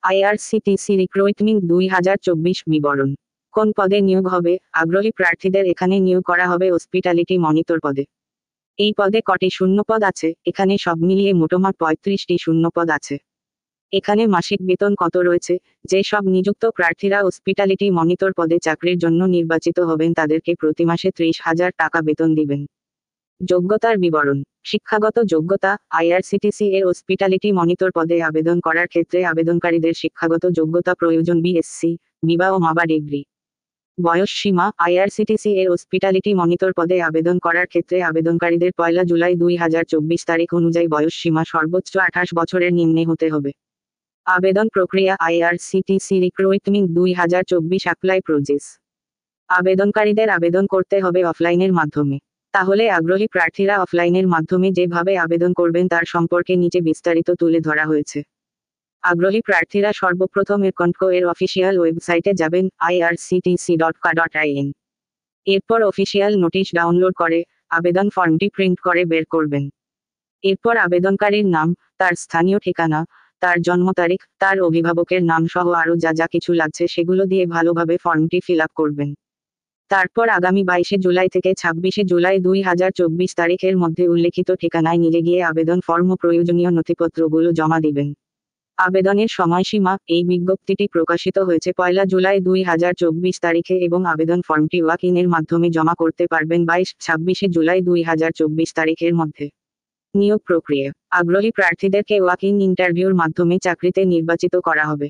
IRCTC recruitment 2024 বিবরণ। কোন পদে নিয়োগ হবে? আগ্রহী প্রার্থীদের এখানে নিয়োগ করা হবে হসপিটালিটি মনিটর পদে। এই পদে কটি শূন্যপদ আছে? এখানে সব মিলিয়ে মোটমাট 35টি শূন্যপদ আছে। এখানে মাসিক বেতন কত রয়েছে? যে সব নিযুক্ত প্রার্থীরা হসপিটালিটি মনিটর পদে চাকরির জন্য নির্বাচিত হবেন তাদেরকে প্রতি মাসে 30,000 টাকা বেতন দিবেন। যোগ্যতার বিবরণ। শিক্ষাগত যোগ্যতা। আইআরসিটিসি এর হসপিটালিটি মনিটর পদে আবেদন করার ক্ষেত্রে আবেদনকারীদের শিক্ষাগত যোগ্যতা প্রয়োজন বিএসসি, বিবা ও মাবা ডিগ্রি। বয়স সীমা। আইআরসিটিসি এর হসপিটালিটি মনিটর পদে আবেদন করার ক্ষেত্রে আবেদনকারীদের 1 জুলাই 2024 তারিখ অনুযায়ী বয়স সীমা সর্বোচ্চ 28 বছরের নিম্নে হতে হবে। আবেদন প্রক্রিয়া। IRCTC recruitment 2024 apply process. আবেদনকারীদের আবেদন করতে হবে অফলাইনের মাধ্যমে। তাহলে আগ্রহী প্রার্থীরা অফলাইনের মাধ্যমে যেভাবে আবেদন করবেন তার সম্পর্কে নিচে বিস্তারিত তুলে ধরা হয়েছে। আগ্রহী প্রার্থীরা সর্বপ্রথম এরকন্ট্রো এর অফিসিয়াল ওয়েবসাইটে যাবেন irctc.ca.in। এরপর অফিসিয়াল নোটিশ ডাউনলোড করে আবেদন ফর্মটি প্রিন্ট করে বের করবেন। এরপর আবেদনকারীর নাম, তার স্থানীয় ঠিকানা, তার জন্ম তারিখ, তার অভিভাবকের নাম সহ আরও যা যা কিছু লাগছে সেগুলো দিয়ে ভালোভাবে ফর্মটি ফিল আপ করবেন। তারপর আগামী 22 জুলাই থেকে 26 জুলাই 2024 তারিখের মধ্যে উল্লেখিত ঠিকানায় নিয়ে গিয়ে আবেদন ফর্ম ও প্রয়োজনীয় নথিপত্রগুলো জমা দিবেন। আবেদনের সময়সীমা। এই বিজ্ঞপ্তিটি প্রকাশিত হয়েছে 1 জুলাই 2024 তারিখে এবং আবেদন ফর্মটি ওয়াক ইনের মাধ্যমে জমা করতে পারবেন 22-26 জুলাই 2024 তারিখের মধ্যে। নিয়োগ প্রক্রিয়া। আগ্রহী প্রার্থীদেরকে ওয়াক ইন ইন্টারভিউর মাধ্যমে চাকরিতে নির্বাচিত করা হবে।